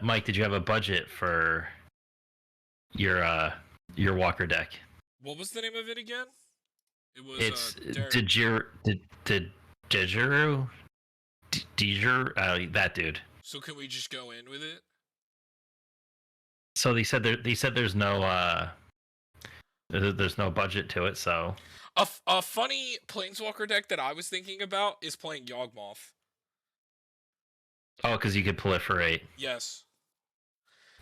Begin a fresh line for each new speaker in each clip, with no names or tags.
Mike, did you have a budget for your Walker deck?
What was the name of it again? It was
It's
Djeru.
Djeru, that dude.
So can we just go in with it?
So they said there's no budget to it. So
A funny Planeswalker deck that I was thinking about is playing Yawgmoth.
oh, because you could proliferate,
Yes.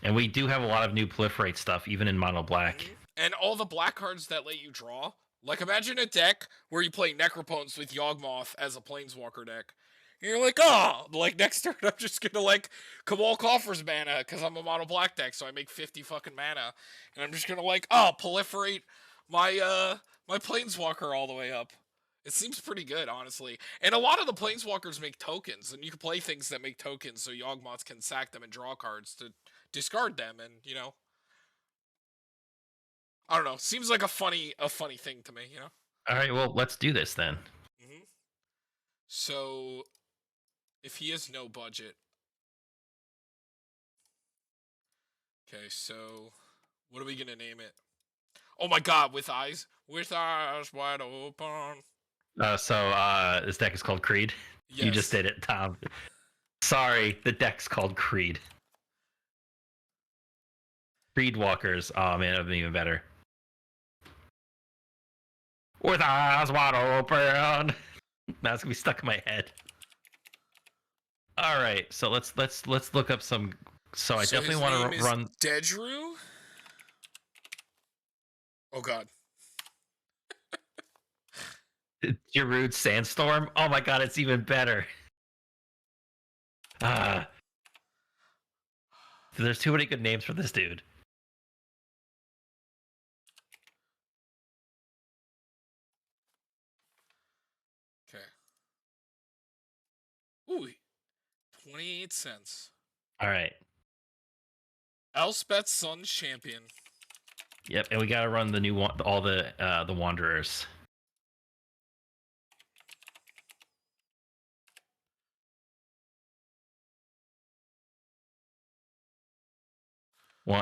and we do have a lot of new proliferate stuff, even in mono black.
Mm-hmm. And all the black cards that let you draw. Like, imagine a deck where you play Necropotence with Yawgmoth as a Planeswalker deck. And you're like, oh, like next turn I'm just gonna like Cabal Coffers mana because I'm a mono black deck, so I make 50 fucking mana, and I'm just gonna like, oh, proliferate my my Planeswalker all the way up. It seems pretty good, honestly. And a lot of the Planeswalkers make tokens, and you can play things that make tokens, so Yawgmoths can sack them and draw cards to discard them, and I don't know. Seems like a funny thing to me,
All right, well, let's do this then.
Mm-hmm. So, if he has no budget, okay. So, what are we gonna name it? Oh my God! With eyes wide open.
This deck is called Creed.
Yes.
You just did it, Tom. Sorry, the deck's called Creed. Creed Walkers. Oh man, it would be even better. With eyes wide open. That's gonna be stuck in my head. All right, so let's look up some. So I definitely want to run
Djeru. Oh God.
Djeru Sandstorm. Oh my God, it's even better. There's too many good names for this dude.
Okay. Ooh, 28 cents.
All right.
Elspeth's Sun's Champion.
Yep, and we gotta run the new one, all the Wanderers.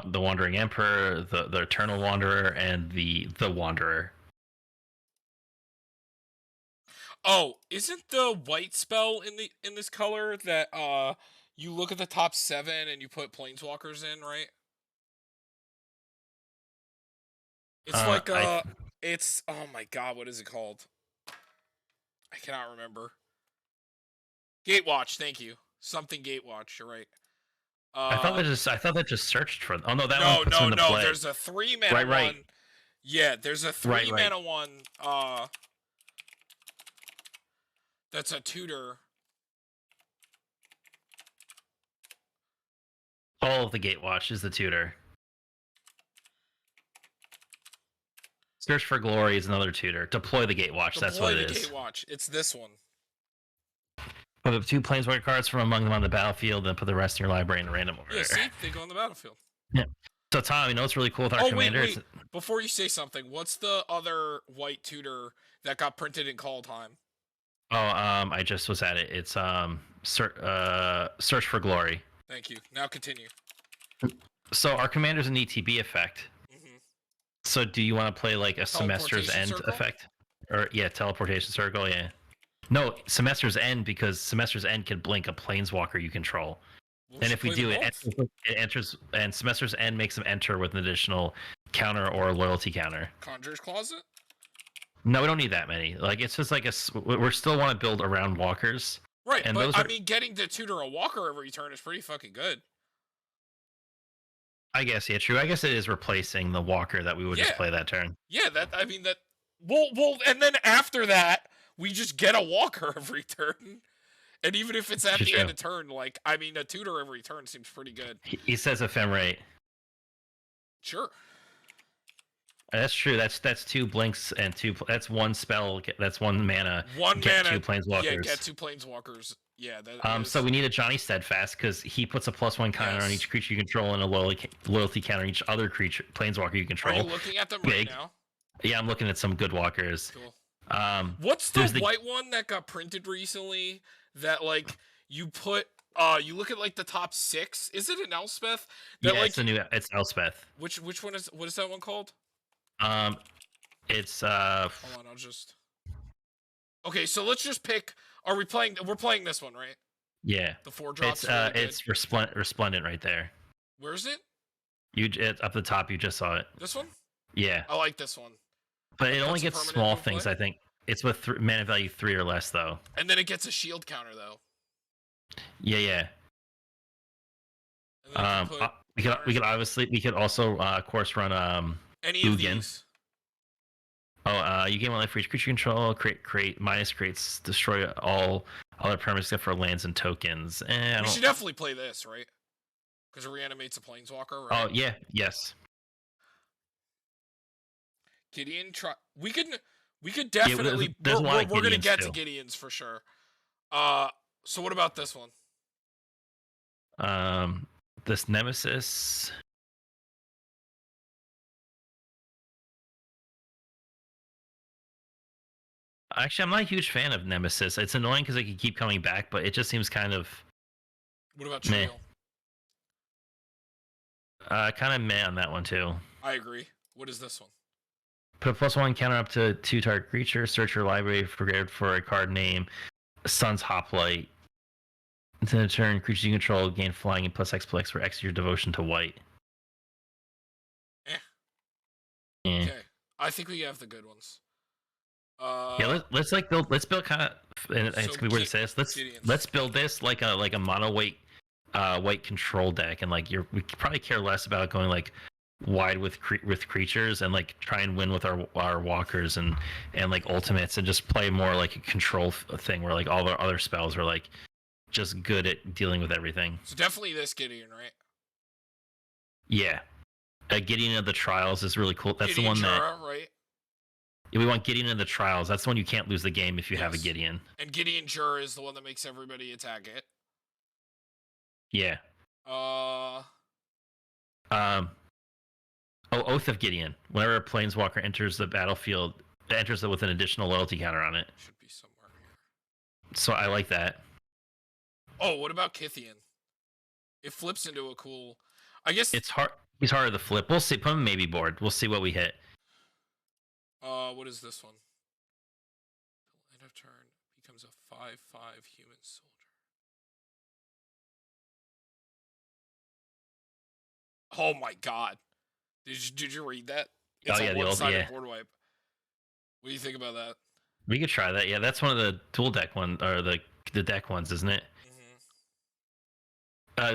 The Wandering Emperor, the Eternal Wanderer, and the Wanderer.
Oh, isn't the white spell in this color that you look at the top 7 and you put Planeswalkers in, right? It's it's oh my God, what is it called? I cannot remember. Gatewatch, thank you. Something Gatewatch, you're right.
I thought that just searched for. Oh no, that one puts them into play.
There's a 3 mana one. Yeah, there's a 3 mana one. That's a tutor.
All of the Gatewatch is the tutor. Search for Glory is another tutor. Deploy the Gatewatch. That's what it is.
Gatewatch. It's this one.
Put up 2 Planeswalker cards from among them on the battlefield, then put the rest in your library in a random order.
Yeah, see? They go on the battlefield.
Yeah. So, Tom, you know what's really cool with our commander?
Wait. Before you say something, what's the other white tutor that got printed in Call Time?
Oh, I just was at it. It's Search for Glory.
Thank you. Now continue.
So, our commander's an ETB effect.
Mm-hmm.
So, do you want to play like a Semester's End effect? Or, yeah, Teleportation Circle, yeah. No, Semester's End, because Semester's End can blink a Planeswalker you control. And if we do it enters, and Semester's End makes them enter with an additional counter or a loyalty counter.
Conjurer's Closet?
No, we don't need that many. Like, it's just like we still want to build around walkers.
Right, and but I mean, getting to tutor a walker every turn is pretty fucking good.
I guess, yeah, true. I guess it is replacing the walker that we would just play that turn.
Yeah, well, and then after that, we just get a walker every turn. And even if it's at the end of turn, like, I mean, a tutor every turn seems pretty good.
He says Ephemerate.
Sure.
That's true. That's 2 blinks and 2. That's 1 spell. That's 1 mana.
1 mana.
2 Planeswalkers.
Yeah, get 2 Planeswalkers. Yeah.
So we need a Johnny Steadfast because he puts a +1 counter on each creature you control and a loyalty counter on each other creature Planeswalker you control.
Are you looking at them right now?
Yeah, I'm looking at some good walkers.
Cool. What's the white one that got printed recently? That like you put You look at like the top 6. Is it an Elspeth? That
Yeah,
like
it's Elspeth.
which one is what is that one called?
Um, it's
Hold on, I'll just. Okay, so let's just pick. Are we playing? We're playing this one, right?
yeah,
The 4 drops.
it's resplendent right there.
Where is it?
It's up the top. You just saw it.
This one?
Yeah,
I like this one.
but it only
Puts a
gets
permanent
small
into
things.
play?
I think it's with mana value 3 or less though.
And then it gets a shield counter though.
Yeah, yeah.
And then you can put
We could also course run
any
Ugin.
of these.
Oh, you gain 1 life for each creature you control. Creates destroy all other permanents except for lands and tokens.
We should definitely play this, right? Because it reanimates a planeswalker, right?
Oh yeah, yes.
Gideon we could definitely
there's a lot of
we're gonna
Gideons
get
too.
to Gideon's for sure. So what about this one?
This Nemesis. Actually, I'm not a huge fan of Nemesis. It's annoying because it can keep coming back, but it just seems kind of
What about
meh.
Trio?
Kind of meh on that one too.
I agree. What is this one?
Put a +1 counter up to 2 target creatures. Search your library for a card name. Sun's Hoplite. Until the turn, creatures you control gain flying and +X for X your devotion to white.
Eh.
Yeah.
Okay. I think we have the good ones.
Yeah, let's build kind of, and it's gonna be weird to say this. Let's build this like a mono white control deck, and like we probably care less about going like wide with creatures and like try and win with our walkers and like ultimates, and just play more like a control thing where like all our other spells are like just good at dealing with everything.
So definitely this Gideon, right?
Yeah, Gideon of the Trials is really cool. That's
Gideon
the one
Jura, right?
we want Gideon of the Trials. That's the one you can't lose the game if you have a Gideon.
And Gideon Jura is the one that makes everybody attack it.
Yeah. Oath of Gideon. Whenever a planeswalker enters the battlefield, it enters it with an additional loyalty counter on it.
Should be somewhere here.
So I like that.
Oh, what about Kithian? It flips into a cool. I guess
it's hard. He's harder to flip. We'll see. Put him maybe board. We'll see what we hit.
What is this one? End of turn becomes a 5/5 human soldier. Oh my god! Did you read that? It's
the old
board wipe. What do you think about that?
We could try that. Yeah, that's one of the dual deck one or the deck ones, isn't it?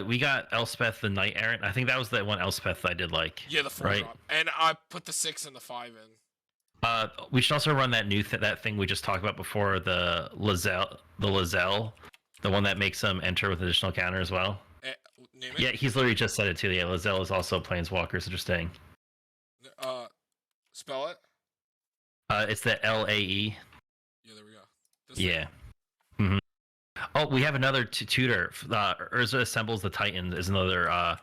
We got Elspeth the Knight Errant. I think that was the one Elspeth I did like.
Yeah, the 4 drop. And I put the 6 and the 5 in.
We should also run that new that thing we just talked about before, the Lizelle, the one that makes them enter with additional counter as well.
Name it?
Yeah, he's literally just said it too. Yeah, Lizelle is also Planeswalker. It's interesting.
Spell it.
It's the LAE.
Yeah, there we go.
Yeah. Mm-hmm. Oh, we have another tutor. Urza Assembles the Titan is another.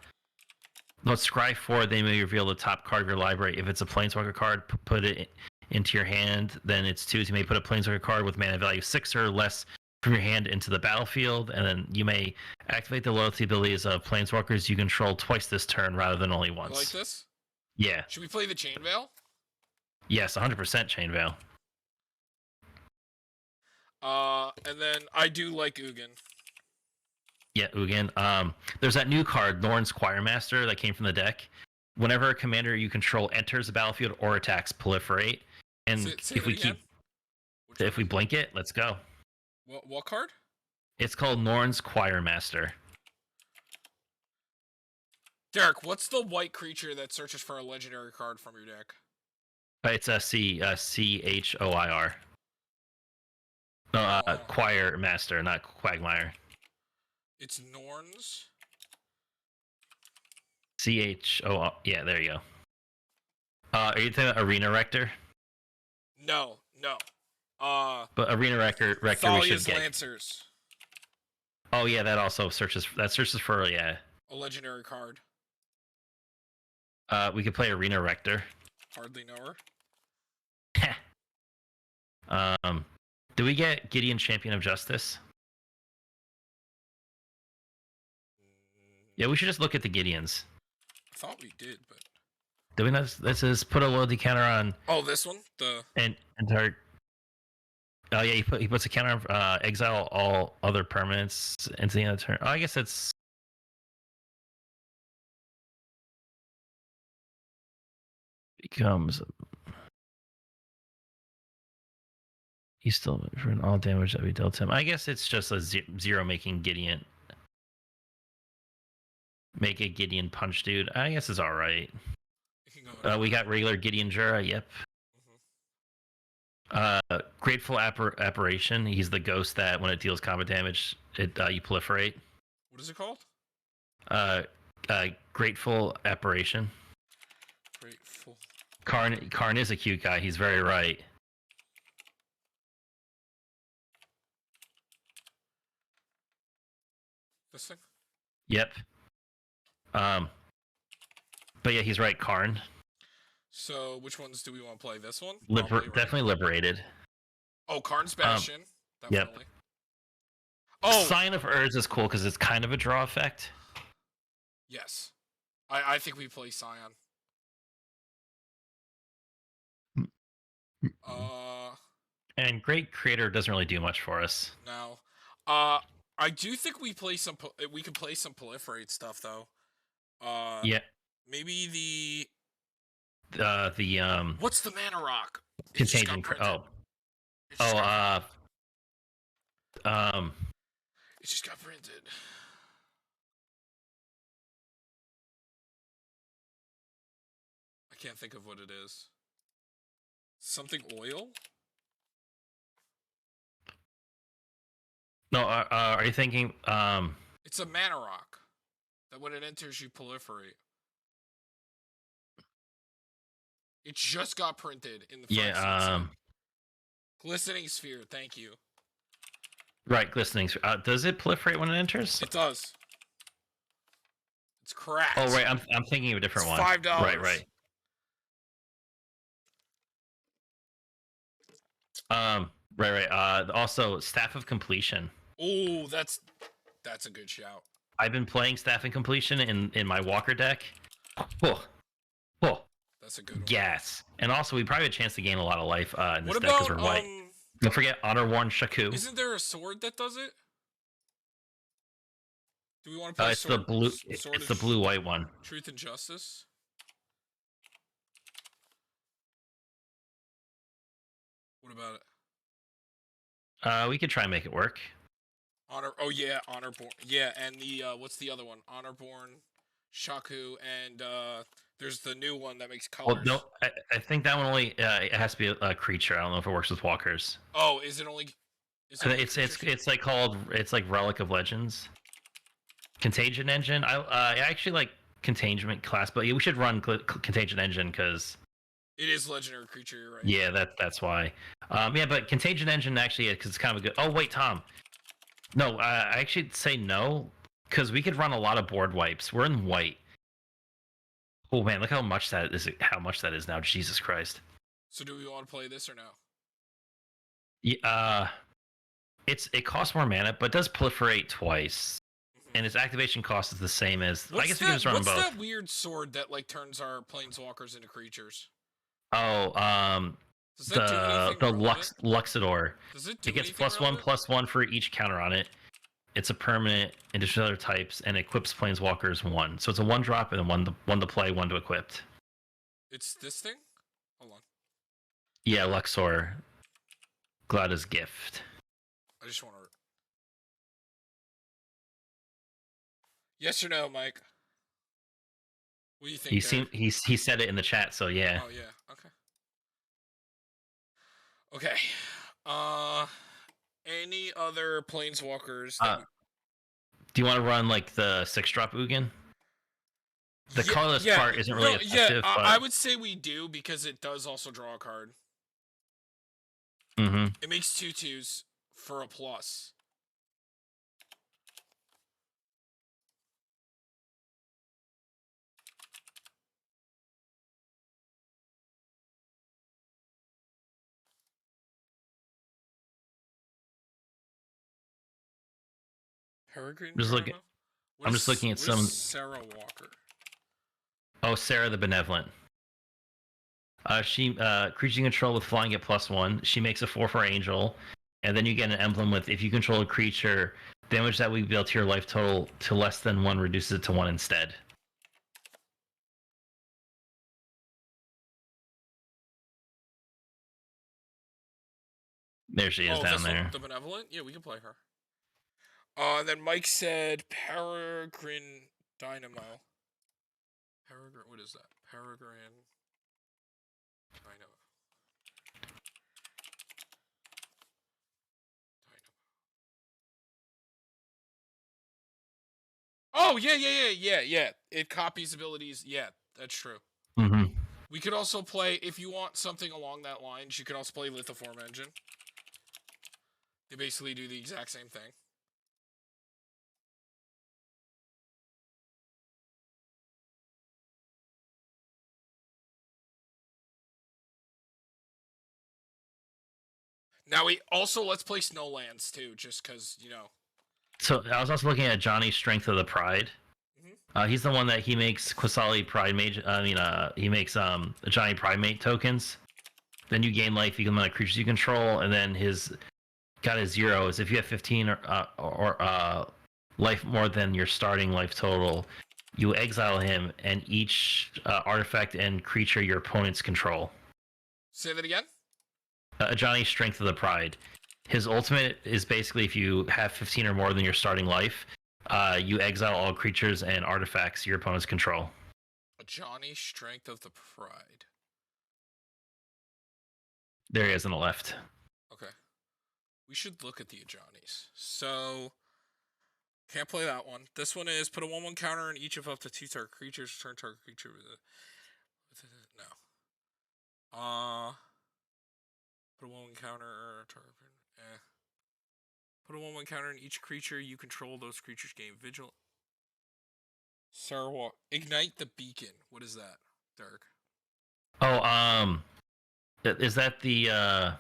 Let's scry 4. They may reveal the top card of your library. If it's a Planeswalker card, put it into your hand. Then it's 2. You may put a Planeswalker card with mana value 6 or less from your hand into the battlefield, and then you may activate the loyalty abilities of Planeswalkers you control twice this turn rather than only once.
You like this?
Yeah.
Should we play the Chain Veil?
Yes, 100% Chain Veil.
And then I do like Ugin.
Yeah, Ugin. There's that new card, Norn's Choirmaster, that came from the deck. Whenever a commander you control enters the battlefield or attacks, proliferate. And if we blink it, let's go.
What card?
It's called Norn's Choirmaster.
Derek, what's the white creature that searches for a legendary card from your deck?
It's a CHOIR. Choir Master, not Quagmire.
It's Norn's.
CHO. Yeah, there you go. Are you thinking Arena Rector?
No.
But Arena Rector
Thalia's Lancers.
Oh yeah, that also searches for a
legendary card.
We could play Arena Rector.
Hardly know
her. Do we get Gideon Champion of Justice? Yeah, we should just look at the Gideons.
I thought we did, but
Did we not? This is put a loyalty counter on.
oh, this one, the
And entire. Oh yeah, he puts a counter on exile all other permanents into the end of the turn. Oh, I guess it's becomes. He's still for all damage that we dealt him. I guess it's just a zero making Gideon. Make a Gideon punch, dude. I guess it's all right. We got regular Gideon Jura. Yep. Grateful Apparition. He's the ghost that when it deals combat damage, you proliferate.
What is it called?
Grateful Apparition.
Grateful.
Karn is a cute guy. He's very right.
This thing?
Yep. But yeah, he's right, Karn.
So, which ones do we want to play? This one?
Definitely Liberated.
Oh, Karn's Bastion.
Yep. Oh! Sign of Urds is cool because it's kind of a draw effect.
Yes. I think we play Scion.
And Great Creator doesn't really do much for us.
No. I do think we play some. We could play some proliferate stuff though.
Yeah.
Maybe
the
What's the mana rock?
Contagion. It
just got printed. I can't think of what it is. Something oil?
No, are you thinking
It's a mana rock that when it enters you proliferate. It just got printed in the front. Glistening Sphere, thank you.
Right, Glistening Sphere. Does it proliferate when it enters?
It does. It's cracked.
Oh right, I'm thinking of a different one.
$5.
Right. Right. Also, Staff of Completion.
Oh, that's a good shout.
I've been playing Staff of Completion in my Walker deck. Oh.
That's a good one.
Yes. And also, we probably have a chance to gain a lot of life in this deck because we're white. Don't forget Honor Worn Shaku.
Isn't there a sword that does it? Do we want to play
it's the blue. It's the blue-white one.
Truth and Justice. What about
it? We could try and make it work.
Honorborn. Yeah, and the what's the other one? Honorborn, Shaku, and there's the new one that makes colors.
Well, no, I think that one only it has to be a creature. I don't know if it works with walkers.
Oh, is it only?
It's like called Relic of Legends. Contagion Engine. I actually like Contagion class, but yeah, we should run Contagion Engine because
it is legendary creature. You're right.
Yeah, that's why. Yeah, but Contagion Engine actually because it's kind of a good. Oh wait, Tom. No, I actually say no because we could run a lot of board wipes. We're in white. Oh man, look how much that is! How much that is now? Jesus Christ!
So do we want to play this or no?
Yeah, it costs more mana, but does proliferate twice, and its activation cost is the same as. I guess we can just run both.
What's that weird sword that like turns our planeswalkers into creatures?
Oh, the Luxador.
Does it do
it gets +1/+1 for each counter on it. It's a permanent, in addition to other types, and equips planeswalkers 1. So it's a 1-drop and then one to play, 1 to equip.
It's this thing? Hold on.
Yeah, Luxor. Glada's Gift.
I just want to. Yes or no, Mike? What do you think?
He said it in the chat, so yeah.
Oh yeah. Okay. Any other planeswalkers?
Do you want to run like the 6-drop Ugin? The colorless part isn't really effective.
Yeah, I would say we do because it does also draw a card.
Mm-hmm.
It makes 2/2s for a plus. Peregrine.
Just looking. I'm just looking at some.
Sarah Walker.
Oh, Sarah the Benevolent. She creature you control with flying at +1. She makes a 4/4 angel, and then you get an emblem with if you control a creature, damage that we built to your life total to less than 1 reduces it to 1 instead. There she is down there.
The Benevolent? Yeah, we can play her. Then Mike said Peregrine Dynamo. What is that? Peregrine Dynamo. Oh, yeah. It copies abilities. Yeah, that's true.
Mm-hmm.
We could also play, if you want something along that lines, you can also play Lithoform Engine. They basically do the exact same thing. Now, let's play Snowlands, too, just because, you know.
So, I was also looking at Johnny's Strength of the Pride. Mm-hmm. He's the one that he makes Quasali Pride Mage. He makes Johnny Pride Mate tokens. Then you gain life, you can let creatures you control, and then his zeros. If you have 15 or life more than your starting life total, you exile him and each artifact and creature your opponents control.
Say that again?
Johnny's Strength of the Pride. His ultimate is basically if you have 15 or more than your starting life, you exile all creatures and artifacts your opponents control.
Johnny Strength of the Pride.
There he is on the left.
Okay. We should look at the Johnnies. So, can't play that one. This one is put a 1/1 counter on each of up to 2 target creatures. Turn target creature with a... No. Put a 1/1 counter... Put a 1/1 counter on each creature you control. Those creatures gain vigil. Sarah, ignite the beacon. What is that, Derek?
Oh, is that the?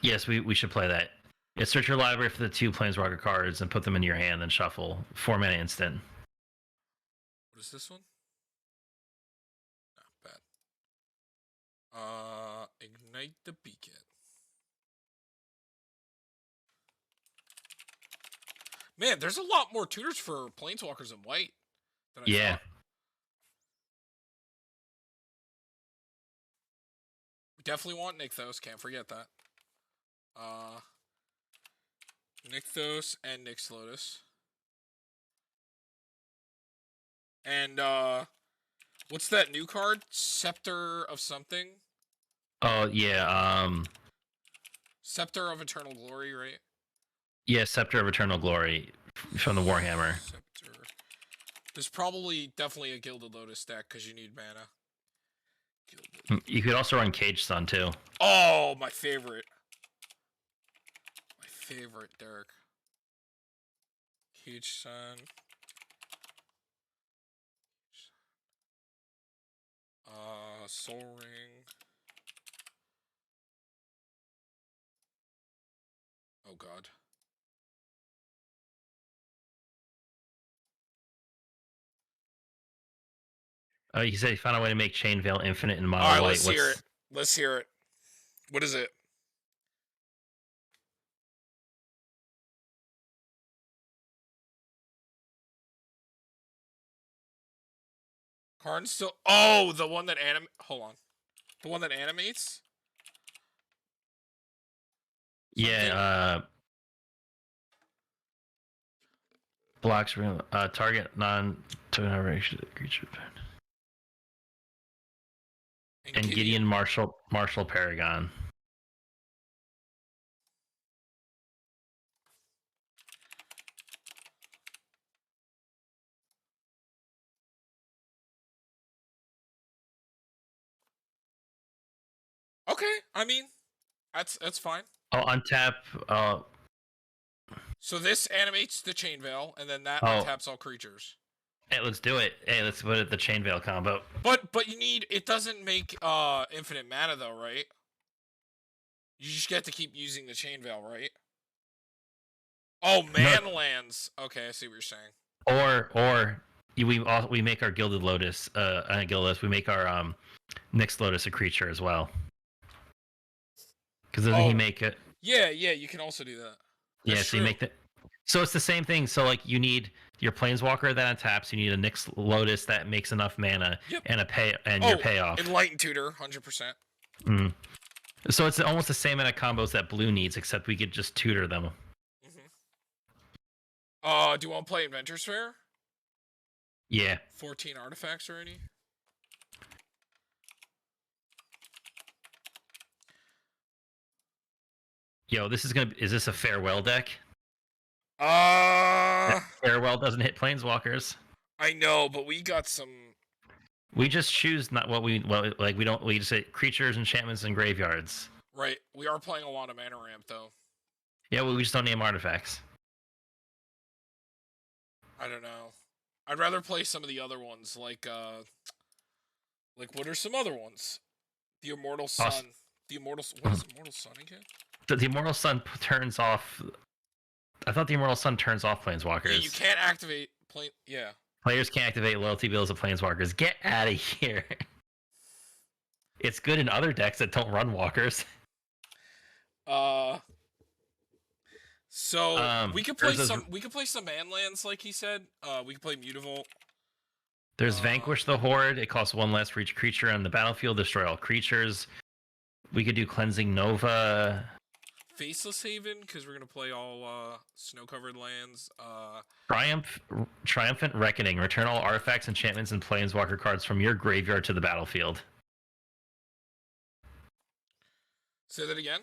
Yes, we should play that. Yeah, search your library for the 2 Planeswalker cards and put them in your hand, then shuffle. 4 mana instant.
What is this one? Not bad. Ignite the beacon. Man, there's a lot more tutors for Planeswalkers in white than I thought. We definitely want Nykthos, can't forget that. Nykthos and Nyx Lotus. And, what's that new card? Scepter of something?
Oh, yeah,
Scepter of Eternal Glory, right?
Yeah, Scepter of Eternal Glory from the Warhammer.
Scepter. There's definitely a Gilded Lotus deck, because you need mana.
You could also run Cage Sun, too.
Oh, my favorite. My favorite, Derek. Cage Sun. Soul Ring. Oh, God.
You said you found a way to make Chain Veil infinite in mono
white.
All right,
let's hear it. Let's hear it. What is it? Karn's still... Oh, the one that Hold on. The one that animates?
Yeah, blocks target non-token creature. And Gideon Marshall Paragon.
Okay, I mean, that's fine.
Oh, untap.
So this animates the Chain Veil, and then that untaps all creatures.
Hey, let's do it. Hey, let's put it the Chain Veil combo.
But it doesn't make infinite mana though, right? You just get to keep using the Chain Veil, right? Oh,
No,
man lands. Okay, I see what you're saying.
we make our Gilded Lotus, Gilded Lotus, we make our Nyx Lotus a creature as well. Because doesn't he
Oh,
make it?
yeah, you can also do that.
Yeah,
That's
so you
true.
make that. So it's the same thing. So like you need your Planeswalker that untaps. You need a Nyx Lotus that makes enough mana
Yep.
and your
Oh,
payoff.
Enlightened Tutor, 100%.
Mm. So it's almost the same amount of combos that blue needs, except we could just tutor them.
Do you want to play Inventor's Fair?
Yeah.
14 artifacts already?
Yo, is this a farewell deck?
Uh,
Farewell doesn't hit Planeswalkers.
I know, but we got some.
We just choose not what we like. We just say creatures, enchantments, and graveyards.
Right, we are playing a lot of mana ramp though.
Yeah, well, we just don't name artifacts.
I don't know. I'd rather play some of the other ones, like what are some other ones? The Immortal Sun. What is Immortal Sun again?
The Immortal Sun turns off. I thought the Immortal Sun turns off Planeswalkers.
Yeah, you can't activate Yeah.
Players can't activate loyalty bills of Planeswalkers. Get out of here. It's good in other decks that don't run walkers.
So we could play some man lands, like he said. We could play Mutavault.
There's Vanquish the Horde. It costs 1 less for each creature on the battlefield. Destroy all creatures. We could do Cleansing Nova.
Faceless Haven, because we're gonna play all snow-covered lands.
Triumphant Reckoning. Return all artifacts, enchantments, and planeswalker cards from your graveyard to the battlefield.
Say that again.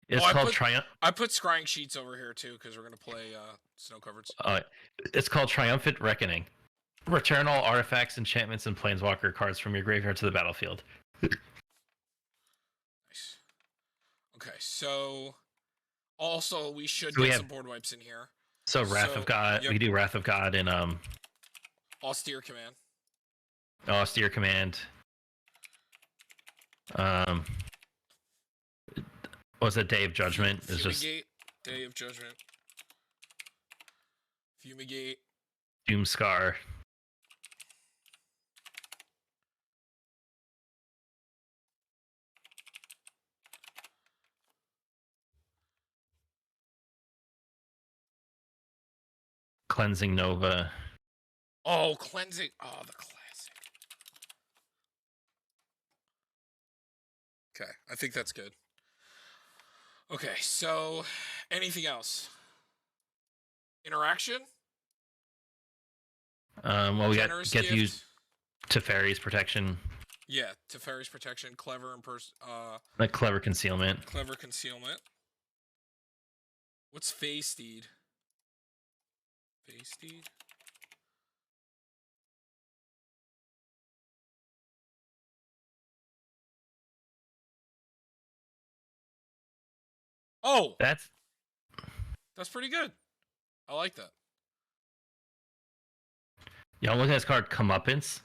It's called Triumph.
I put scrying sheets over here too, because we're gonna play snow-covered.
It's called Triumphant Reckoning. Return all artifacts, enchantments, and planeswalker cards from your graveyard to the battlefield.
Nice. Okay, so also we should get some board wipes in here.
So Wrath of God. Yep. We can do Wrath of God and
Austere Command.
Austere Command. What's it? Day of Judgment? It's just
Day of Judgment. Fumigate.
Doomscar. Cleansing Nova.
Oh, Cleansing. Oh, the classic. Okay, I think that's good. Okay, so anything else? Interaction?
Well, we got get you Teferi's Protection.
Yeah, Teferi's Protection, Clever and
like Clever Concealment.
Clever Concealment. What's Phase Steed? Phase Steed? Oh! That's pretty good. I like that.
Yeah, I'm looking at this card, Comeuppance.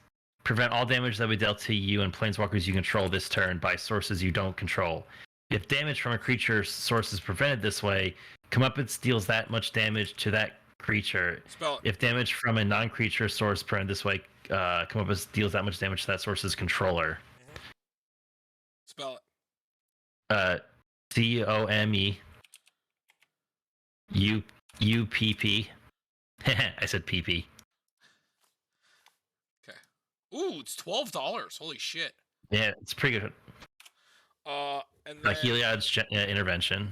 Prevent all damage that we dealt to you and planeswalkers you control this turn by sources you don't control. If damage from a creature's source is prevented this way, Comeuppance deals that much damage to that creature.
Spell it.
If damage from a non-creature source prevented this way, Comeuppance deals that much damage to that source's controller.
Mm-hmm. Spell
it. COME UPP. I said PP.
Okay. Ooh, it's $12. Holy shit.
Yeah, it's pretty good.
And then
Heliod's Intervention.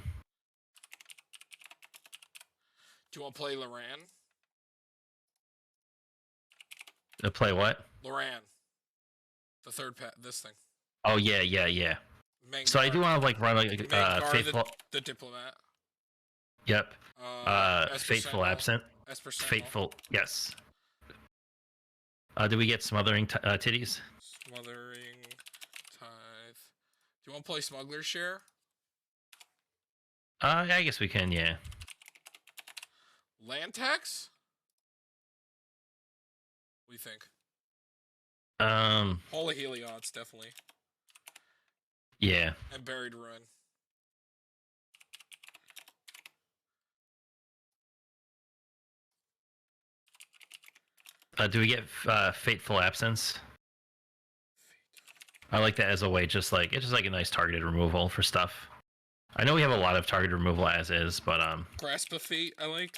Do you want to play Loran?
Play what?
Loran. The third this thing.
Oh yeah.
Main
so
guard.
I do want to like run like Faithful.
The Diplomat.
Yep. Fateful Absent. Fateful. Yes. Did we get Smothering Titties?
Smothering Tithe. Do you want to play Smuggler's Share?
I guess we can. Yeah.
Land tax? What do you think? Holy Heliots, definitely.
Yeah.
And Buried Ruin.
Do we get Fateful Absence? I like that as a way, it's just like a nice targeted removal for stuff. I know we have a lot of targeted removal as is, but
Grasp of Fate, I like.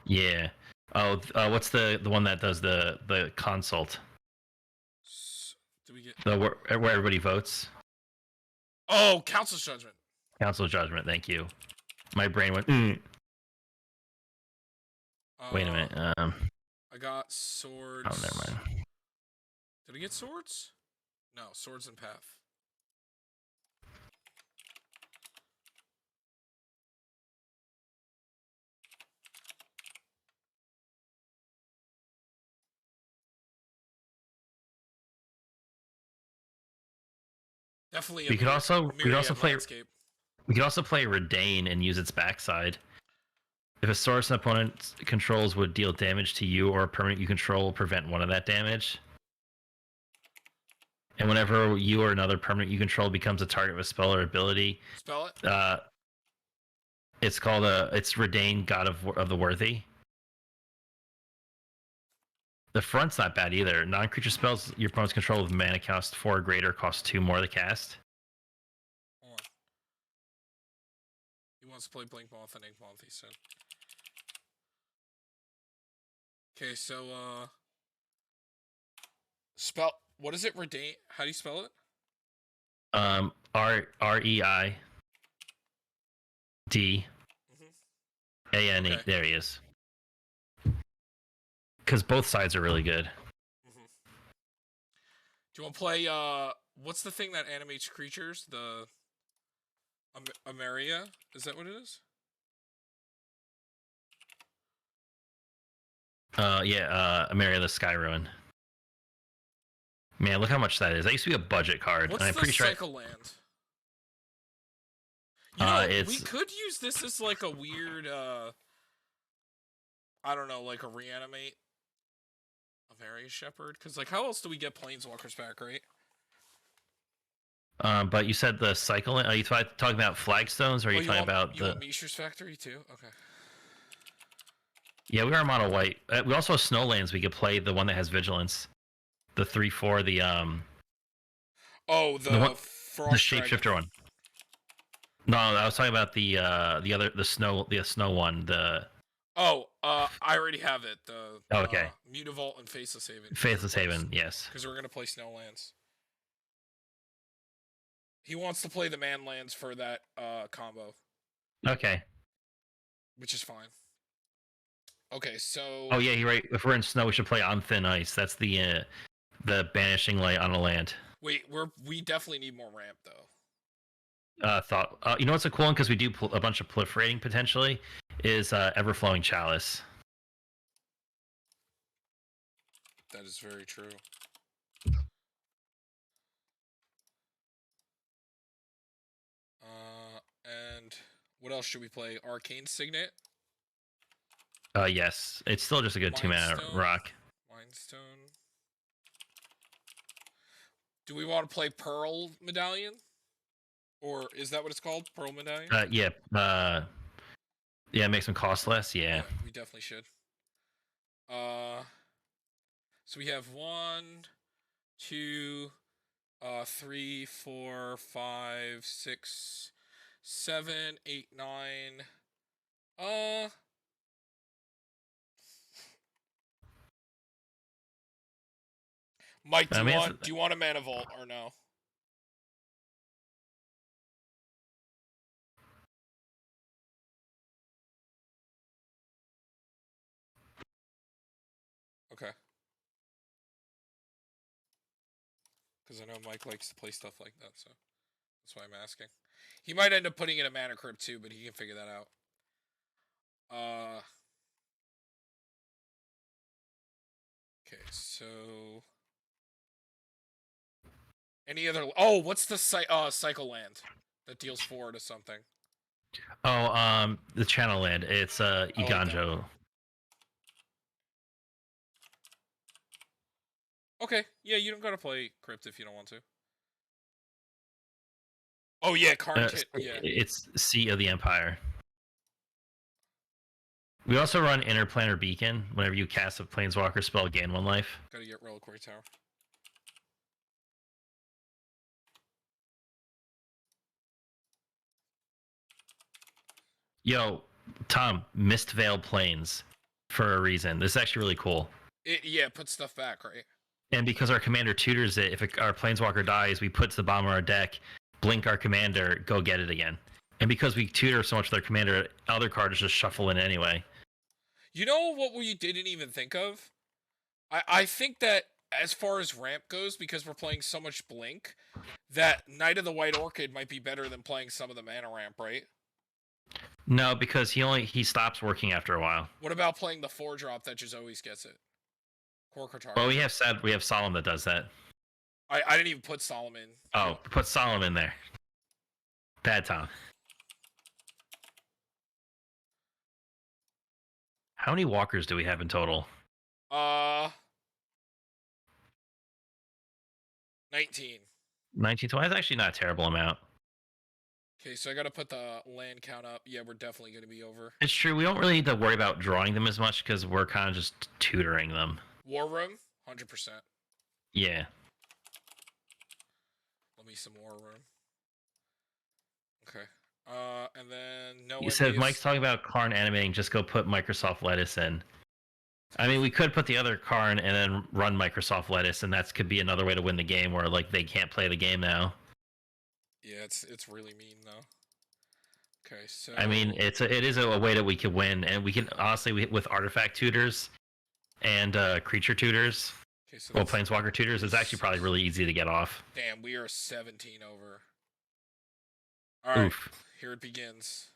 Yeah. Oh, what's the one that does the consult?
Do we get
where everybody votes?
Oh, Council's Judgment.
Council Judgment. Thank you. My brain went. Wait a minute.
I got swords.
Oh, never mind.
Did I get swords? No, swords and path. Definitely.
We could also play.
Landscape.
We could also play Redain and use its backside. If a source an opponent controls would deal damage to you or a permanent you control will prevent one of that damage. And whenever you or another permanent you control becomes a target of a spell or ability,
spell it.
It's called it's Redain, God of the Worthy. The front's not bad either. Non-creature spells your opponent's control with mana cost 4 or greater cost 2 more to cast.
Hold on. He wants to play Blink Moth and Ink Moth, he said. Okay, so spell, what is it? Redain? How do you spell it?
REID ANE.
Okay.
There he is. Because both sides are really good.
Do you want to play what's the thing that animates creatures? The Ameria? Is that what it is?
Ameria the Sky Ruin. Man, look how much that is. That used to be a budget card.
What's
and I'm
the
pretty sure
Cycle Land? You know, we could use this as like a weird I don't know, like a reanimate Ameria Shepherd, because like how else do we get planeswalkers back, right?
But you said the cycle. Are you talking about flagstones, or are you talking about
the Mishra's Factory too? Okay.
Yeah, we are mono white. We also have Snowlands. We could play the one that has vigilance, the 3/4. The
Oh, the
shapeshifter one. No, I was talking about the snow one.
I already have it. The
okay.
Mutavault and Faceless Haven.
Faceless Haven, yes.
Because we're gonna play Snowlands. He wants to play the Manlands for that combo.
Okay.
Which is fine. Okay, so.
Oh yeah, you're right. If we're in snow, we should play On Thin Ice. That's the banishing light on a land.
Wait, we definitely need more ramp though.
You know what's a cool one, because we do a bunch of proliferating potentially, is Everflowing Chalice.
That is very true. And what else should we play? Arcane Signet?
Yes. It's still just a good 2-mana rock.
Mindstone. Do we want to play Pearl Medallion? Or is that what it's called? Pearl Medallion?
Yeah. Yeah, it makes them cost less, yeah.
We definitely should. So we have 1, 2, 3, 4, 5, 6, 7, 8, 9. Mike, do you want a Mana Vault or no? Okay. Because I know Mike likes to play stuff like that, so that's why I'm asking. He might end up putting in a Mana Crypt too, but he can figure that out. Okay, so any other? Oh, what's the Cycle Land that deals 4 to something?
Oh, the Channel Land. It's Iganjo.
Okay, yeah, you don't gotta play Crypt if you don't want to. Oh yeah, Carnage. Yeah,
it's Sea of the Empire. We also run Interplanar Beacon. Whenever you cast a Planeswalker spell, gain 1 life.
Gotta get Reliquary Tower.
Yo, Tom, Mist Veil Plains for a reason. This is actually really cool.
Yeah, put stuff back, right?
And because our commander tutors it, if our Planeswalker dies, we put to the bottom of our deck, blink our commander, go get it again. And because we tutor so much with our commander, other cards just shuffle in anyway.
You know what we didn't even think of? I think that as far as ramp goes, because we're playing so much blink, that Knight of the White Orchid might be better than playing some of the mana ramp, right?
No, because he stops working after a while.
What about playing the 4-drop that just always gets it? Korkatar.
Well, we have Solemn that does that.
I didn't even put Solomon.
Oh, put Solemn in there. Bad Tom. How many walkers do we have in total?
19.
19. That's actually not a terrible amount.
Okay, so I gotta put the land count up. Yeah, we're definitely gonna be over.
It's true. We don't really need to worry about drawing them as much because we're kind of just tutoring them.
War Room, 100%.
Yeah.
Let me some War Room. Okay. And then no.
You said Mike's talking about Karn animating. Just go put Microsoft Lettuce in. I mean, we could put the other Karn and then run Microsoft Lettuce, and that could be another way to win the game where like they can't play the game now.
Yeah, it's really mean though. Okay, so
I mean, it is a way that we could win, and we can honestly with artifact tutors and creature tutors,
okay, so
well, planeswalker tutors, it's actually probably really easy to get off.
Damn, we are 17 over. All right,
Oof.
here it begins.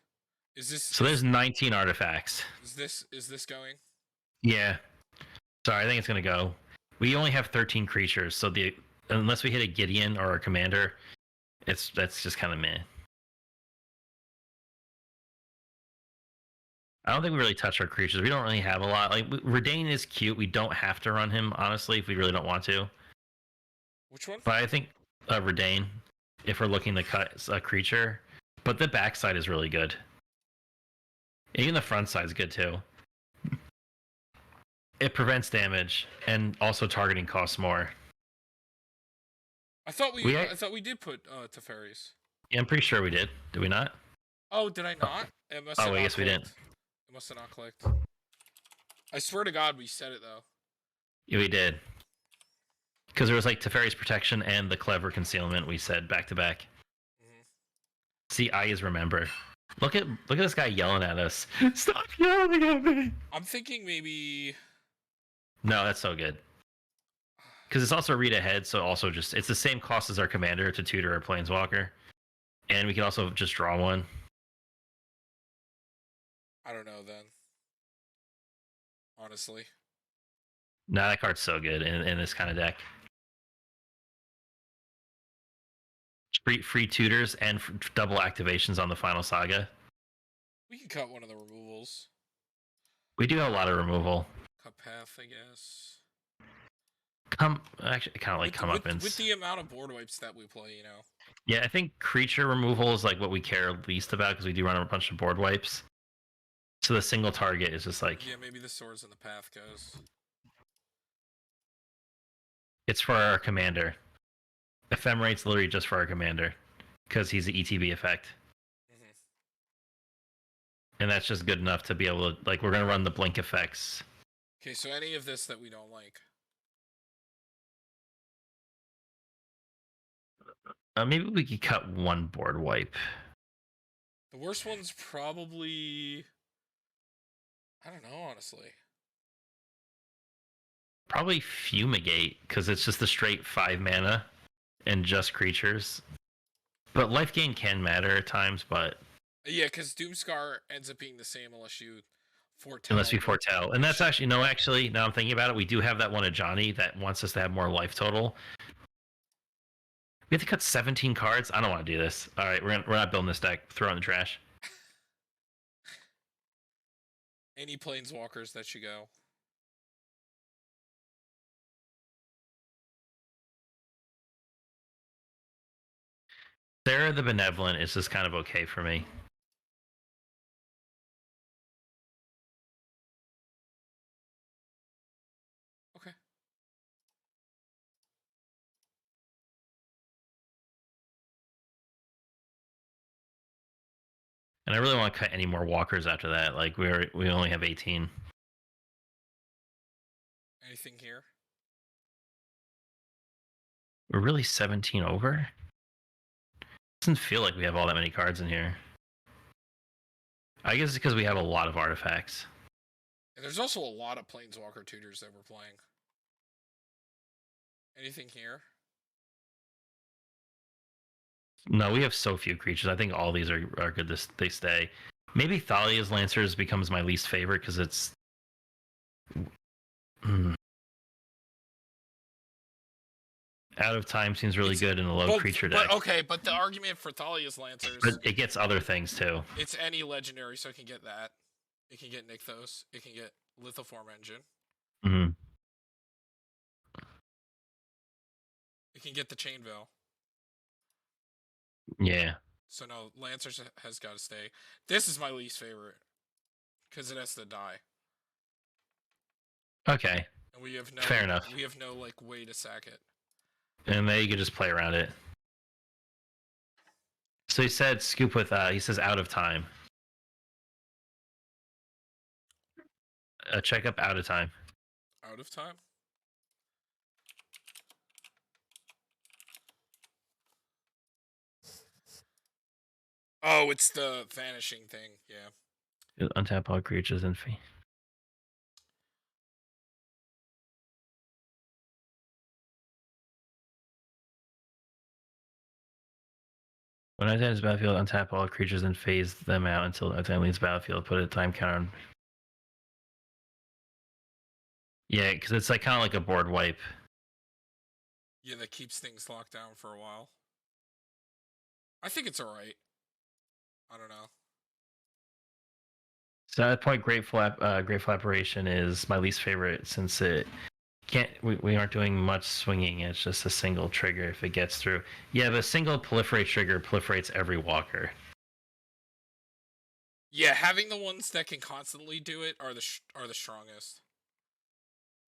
Is this?
So there's 19 artifacts.
Is this going?
Yeah. Sorry, I think it's gonna go. We only have 13 creatures, so unless we hit a Gideon or a commander, that's just kind of meh. I don't think we really touch our creatures. We don't really have a lot. Like Redane is cute. We don't have to run him honestly if we really don't want to.
Which one?
But I think Redane, if we're looking to cut a creature, but the backside is really good. Even the front side is good too. It prevents damage and also targeting costs more.
I thought we did put Teferis.
Yeah, I'm pretty sure we did. Did we not?
Oh, did I not? It must
I guess we didn't.
It must have not clicked. I swear to God, we said it though.
Yeah, we did. Because there was like Teferi's protection and the clever concealment we said back to back. See, I is remember. Look at this guy yelling at us. Stop yelling at me.
I'm thinking maybe.
No, that's so good. Because it's also read ahead, so also just it's the same cost as our commander to tutor our planeswalker, and we can also just draw one.
I don't know then. Honestly.
Nah, that card's so good in this kind of deck. Free tutors and double activations on the final saga.
We can cut one of the removals.
We do have a lot of removal.
Cut path, I guess.
Actually, kind of like comeuppance.
With the amount of board wipes that we play, you know.
Yeah, I think creature removal is like what we care least about because we do run a bunch of board wipes. So the single target is just like...
Yeah, maybe the swords in the path goes.
It's for our commander. Ephemerate's literally just for our commander. Because he's an ETB effect. Mm-hmm. And that's just good enough to be able to... Like, we're going to run the blink effects.
Okay, so any of this that we don't like.
Maybe we could cut one board wipe.
The worst one's probably... I don't know, honestly.
Probably Fumigate, because it's just the straight 5 mana and just creatures. But life gain can matter at times, but...
Yeah, because Doomscar ends up being the same unless you foretell.
Unless we foretell. And that's actually... No, actually, now I'm thinking about it, we do have that one of Johnny that wants us to have more life total. We have to cut 17 cards? I don't want to do this. Alright, we're not building this deck. Throw it in the trash.
Any planeswalkers that should go.
Sarah the Benevolent is just kind of okay for me. And I really want to cut any more walkers after that. Like we only have 18.
Anything here?
We're really 17 over. Doesn't feel like we have all that many cards in here. I guess it's because we have a lot of artifacts.
And there's also a lot of Planeswalker tutors that we're playing. Anything here?
No, we have so few creatures. I think all these are good. They stay. Maybe Thalia's Lancers becomes my least favorite because it's. Out of Time seems really good in a low creature deck.
But okay, but the argument for Thalia's Lancers.
But it gets other things too.
It's any legendary, so it can get that. It can get Nykthos. It can get Lithoform Engine.
Mm-hmm.
It can get the Chain Veil.
Yeah.
So no, Lancers has got to stay. This is my least favorite because it has to die.
Okay.
And we have no.
Fair enough.
We have no like way to sack it.
And then you can just play around it. So he said scoop with. He says Out of Time. Check up Out of Time.
Out of Time. Oh, it's the vanishing thing. Yeah.
Untap all creatures and fee. When I enter this battlefield, untap all creatures and phase them out until the time leaves battlefield. Put a time counter on. Yeah, because it's like kind of like a board wipe.
Yeah, that keeps things locked down for a while. I think it's alright. I don't know.
So at that point, Grateful Apparition is my least favorite since it can't. We aren't doing much swinging. It's just a single trigger if it gets through. Yeah, the single proliferate trigger proliferates every walker.
Yeah, having the ones that can constantly do it are the strongest.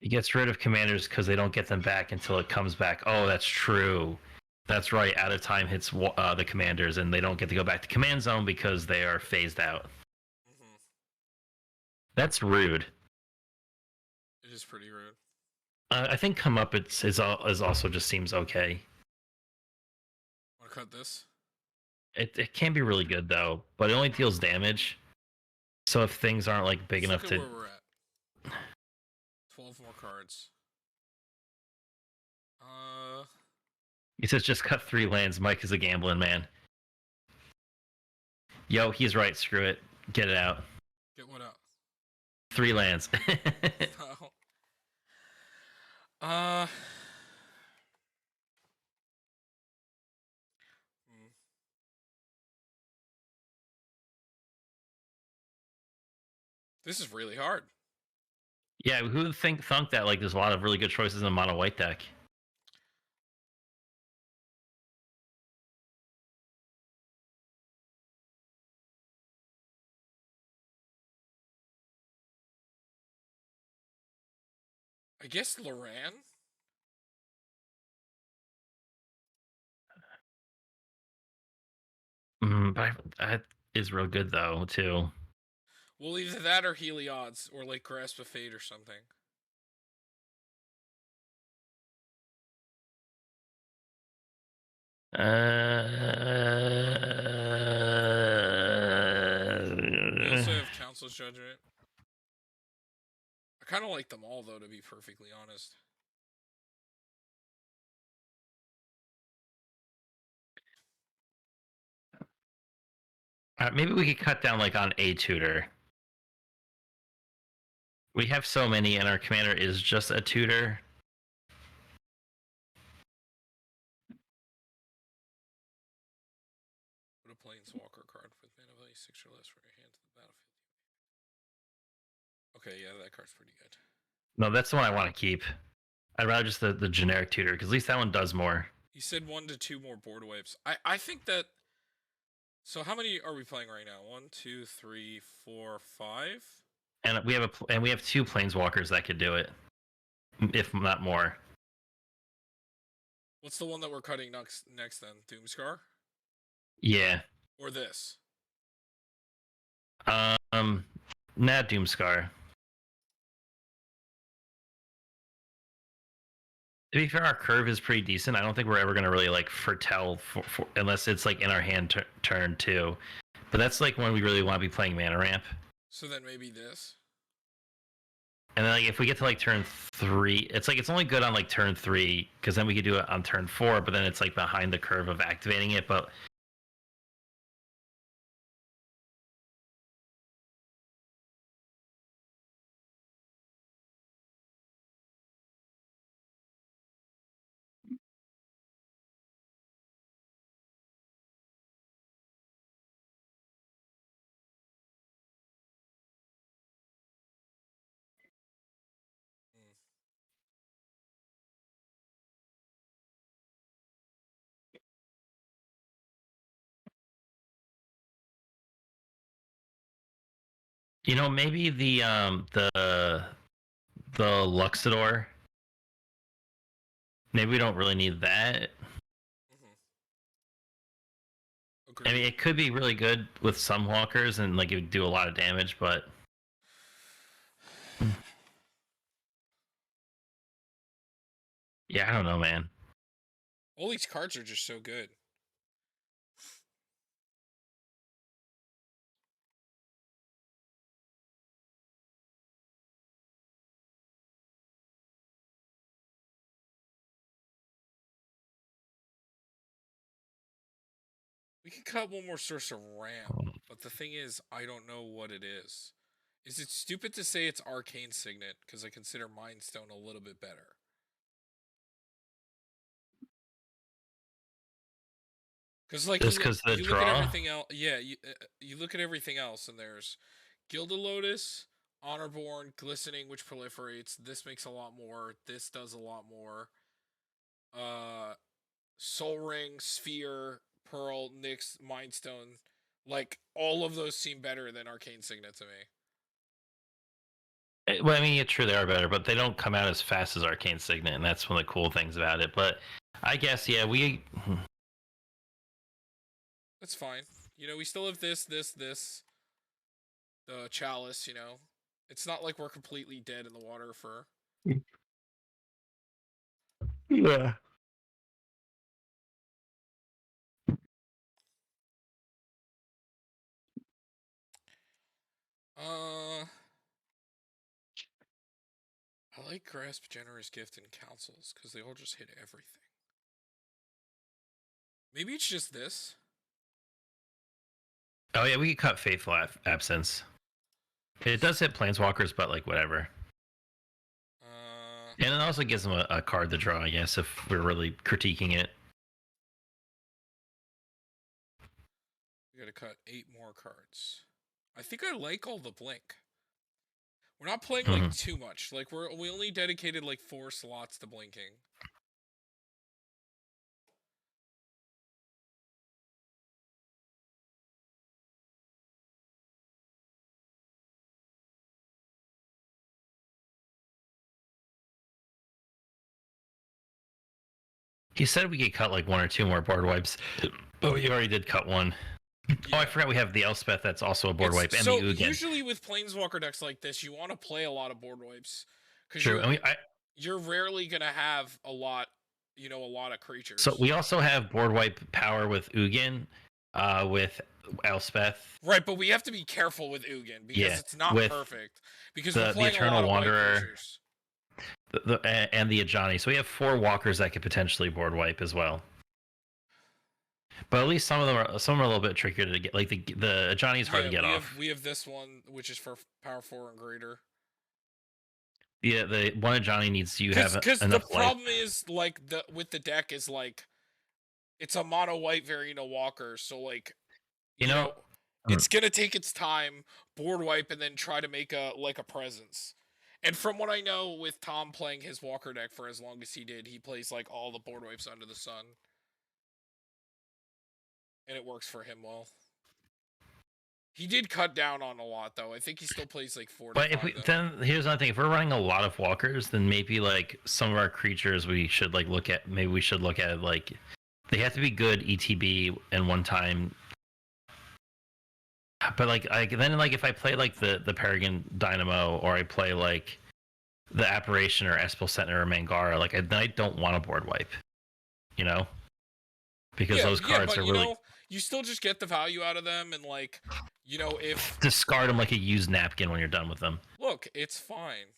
It gets rid of commanders because they don't get them back until it comes back. Oh, that's true. That's right. Out of Time hits the commanders, and they don't get to go back to command zone because they are phased out.
Mm-hmm.
That's rude.
It is pretty rude.
I think come up is also just seems okay.
Want to cut this?
It can be really good though, but it only deals damage. So if things aren't like big enough to.
Where we're at. 12 more cards.
He says just cut 3 lands. Mike is a gambling man. Yo, he's right. Screw it. Get it out.
Get what out?
3 lands.
No. This is really hard.
Yeah, who would thunk that like there's a lot of really good choices in a mono white deck?
I guess Loran?
But that is real good though too.
Well, either that or Heliod's, or like Grasp of Fate or something. We also have Council's Judgment. I kind of like them all, though, to be perfectly honest.
Maybe we could cut down like on a tutor. We have so many, and our commander is just a tutor.
Put a Planeswalker card with mana value 6 or less for your hand to the battlefield. Okay, yeah, that card's pretty good.
No, that's the one I want to keep. I'd rather just the generic tutor, because at least that one does more.
He said 1 to 2 more board wipes. I think that... So how many are we playing right now? 1, 2, 3, 4, 5?
And we have 2 planeswalkers that could do it, if not more.
What's the one that we're cutting next then? Doomscar?
Yeah.
Or this?
Nah, Doomscar. To be fair, our curve is pretty decent. I don't think we're ever gonna really like foretell for unless it's like in our hand turn too. But that's like when we really want to be playing mana ramp.
So then maybe this.
And then like if we get to like turn 3, it's like it's only good on like turn 3 because then we could do it on turn 4. But then it's like behind the curve of activating it. But
Hmm.
you know, maybe the Luxador. Maybe we don't really need that.
Mm-hmm.
I mean,
Agreed.
it could be really good with some walkers and like it would do a lot of damage, but yeah, I don't know, man.
All these cards are just so good. We could cut one more source of ramp, but the thing is, I don't know what it is. Is it stupid to say it's Arcane Signet? Because I consider Mind Stone a little bit better. Because like
Just because the
you look at
draw.
everything else, yeah, you look at everything else, and there's Gilded Lotus, Honorborn, Glistening, which proliferates. This makes a lot more. This does a lot more. Uh, Soul Ring, Sphere, Pearl, Nyx, Mind Stone. Like all of those seem better than Arcane Signet to me.
Well, I mean, yeah, true, they are better, but they don't come out as fast as Arcane Signet, and that's one of the cool things about it. But I guess, yeah, we.
That's fine. You know, we still have this. The Chalice. You know, it's not like we're completely dead in the water for.
Yeah.
Uh, I like Grasp, Generous Gift, and Counsels because they all just hit everything. Maybe it's just this.
Oh, yeah, we could cut Faithful Absence. It does hit Planeswalkers, but like, whatever.
Uh,
And it also gives them a card to draw, I guess, if we're really critiquing it.
we gotta cut 8 more cards. I think I like all the blink. We're not playing like
Mm-hmm.
too much. Like we only dedicated like 4 slots to blinking.
He said we could cut like 1 or 2 more board wipes, but we already did cut one.
Yeah.
Oh, I forgot we have the Elspeth that's also a board wipe, and
so
the Ugin.
usually with Planeswalker decks like this, you want to play a lot of board wipes because
True, and
you're rarely gonna have a lot, a lot of creatures.
so we also have board wipe power with Ugin, with Elspeth.
Right, but we have to be careful with Ugin because it's not perfect. Because we're playing
Eternal
a lot
Wanderer,
of white creatures.
and the Ajani. So we have 4 walkers that could potentially board wipe as well. But at least some of them are a little bit trickier to get. Like the Ajani is hard to get off.
We have this one, which is for power 4 and greater.
Yeah, the one Ajani needs you have enough.
Because the problem is like with the deck is like it's a mono white variant of Walker, so like you know it's gonna take its time, board wipe, and then try to make a presence. And from what I know, with Tom playing his Walker deck for as long as he did, he plays like all the board wipes under the sun, and it works for him well. He did cut down on a lot, though. I think he still plays like 4 to 5.
But if we then here's another thing: if we're running a lot of walkers, then maybe like some of our creatures we should like look at. Maybe we should look at like they have to be good ETB and one time. But like then like if I play like the Paragon Dynamo, or I play like the Apparition or Espel Sentinel or Mangara, like then I don't want a board wipe, you know, because those cards
but
are really
you still just get the value out of them, and like, if
discard them like a used napkin when you're done with them.
look, it's fine.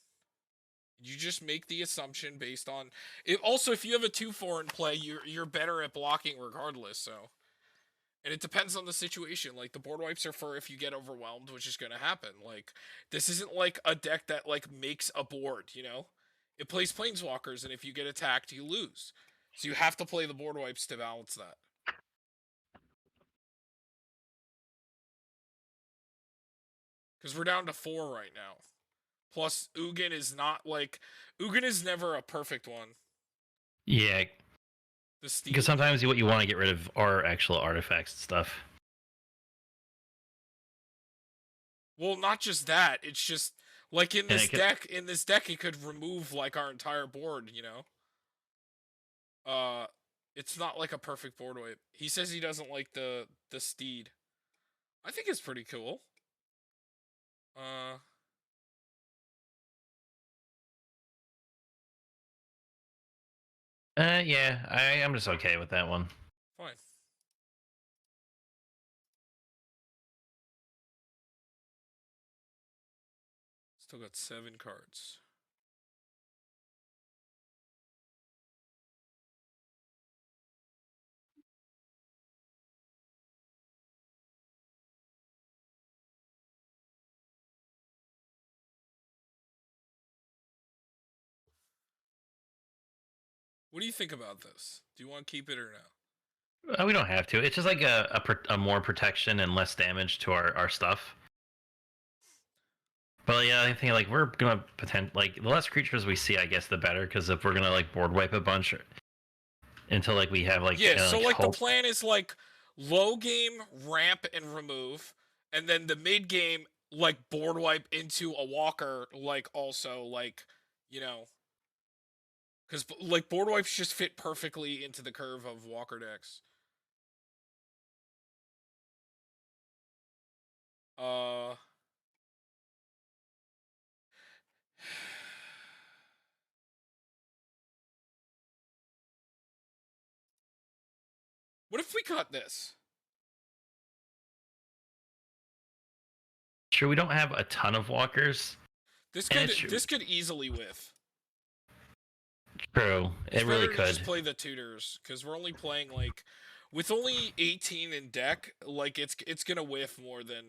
You just make the assumption based on it. Also, if you have a 2/4 in play, you're better at blocking regardless. So, and it depends on the situation. Like the board wipes are for if you get overwhelmed, which is gonna happen. Like this isn't like a deck that like makes a board. It plays planeswalkers, and if you get attacked, you lose. So you have to play the board wipes to balance that. Because we're down to 4 right now. Plus, Ugin is not like Ugin is never a perfect one.
Yeah, because sometimes what you want to get rid of are actual artifacts and stuff.
Well, not just that. It's just like in this deck. In this deck, it could remove like our entire board. It's not like a perfect board wipe. He says he doesn't like the steed. I think it's pretty cool.
Yeah, I'm just okay with that one.
Fine. Still got 7 cards. What do you think about this? Do you want to keep it or no?
We don't have to. It's just like a more protection and less damage to our stuff. But yeah, I think like we're gonna pretend like the less creatures we see, I guess, the better. Because if we're gonna like board wipe a bunch until like we have like
so like the plan is like low game ramp and remove, and then the mid game like board wipe into a walker, like also like because like board wipes just fit perfectly into the curve of walker decks. What if we cut this?
Sure, we don't have a ton of walkers.
This could easily whiff.
True, it really could.
Just play the tutors because we're only playing like with only 18 in deck. Like it's gonna whiff more than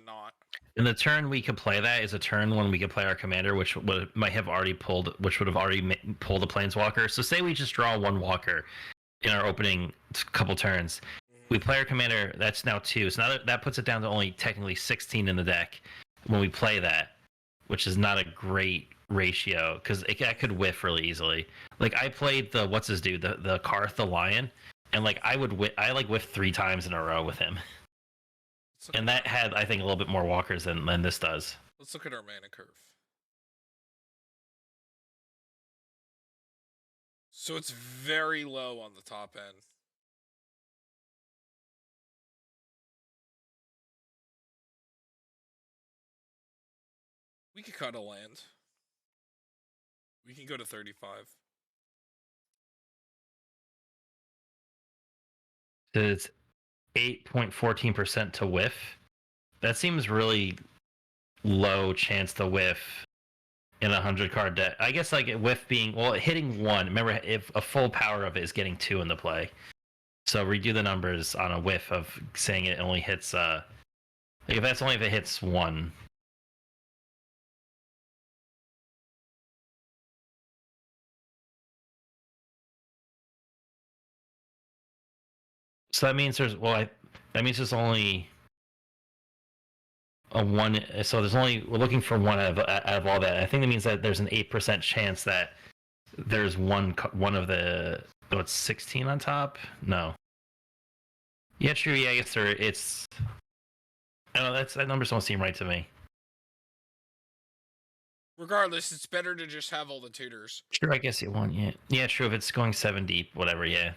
not.
And the turn we could play that is a turn when we could play our commander, which might have already pulled, which would have already pulled a planeswalker. So say we just draw 1 walker in our opening couple turns. We play our commander, that's now 2. So now that puts it down to only technically 16 in the deck when we play that, which is not a great ratio because that could whiff really easily. Like I played the what's his dude, the Karth the Lion, and like I whiffed 3 times in a row with him. And that had, I think, a little bit more walkers than this does.
Let's look at our mana curve. So it's very low on the top end. We could cut a land. We can go to 35.
It's 8.14% to whiff. That seems really low chance to whiff in a 100-card deck. I guess like whiff being, well, hitting 1. Remember, if a full power of it is getting 2 in the play. So redo the numbers on a whiff of saying it only hits, like if that's only if it hits 1. So that means there's only a 1. So we're looking for 1 out of all that. I think that means that there's an 8% chance that there's one of the, it's 16 on top. No. Yeah, true. Yeah, I guess it's. I don't know. That numbers don't seem right to me.
Regardless, it's better to just have all the tutors.
Sure, I guess you want. Yeah, yeah, true. If it's going 7 deep, whatever. Yeah.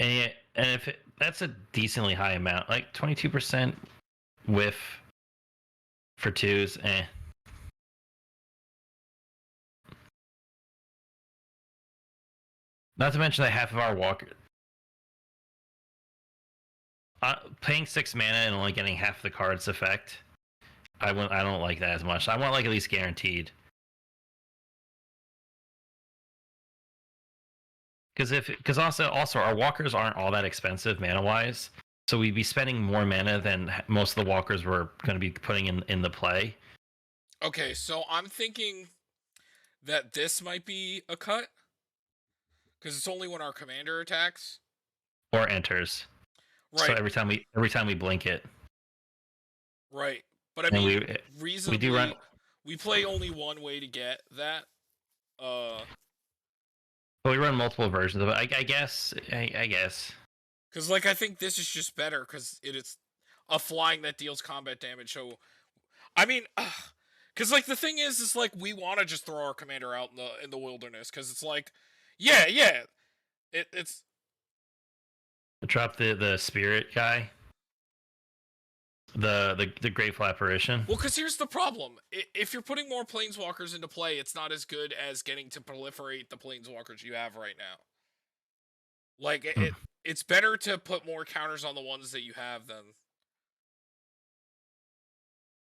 And if that's a decently high amount, like 22% whiff for twos, eh. Not to mention that half of our walker, paying 6 mana and only getting half the card's effect. I don't like that as much. I want like at least guaranteed. Because also our walkers aren't all that expensive mana wise, so we'd be spending more mana than most of the walkers we're going to be putting in the play.
Okay, so I'm thinking that this might be a cut because it's only when our commander attacks
Or enters.
right.
So every time we blink it.
Right, but I
And
mean, reasonably,
we do run.
we play only one way to get that.
But we run multiple versions of it. I guess. I guess.
Because like I think this is just better because it's a flying that deals combat damage. So, I mean, because like the thing is like we want to just throw our commander out in the wilderness because it's like, yeah, it's
Drop the spirit guy. The grateful apparition.
well, because here's the problem: if you're putting more planeswalkers into play, it's not as good as getting to proliferate the planeswalkers you have right now. Like it's better to put more counters on the ones that you have than.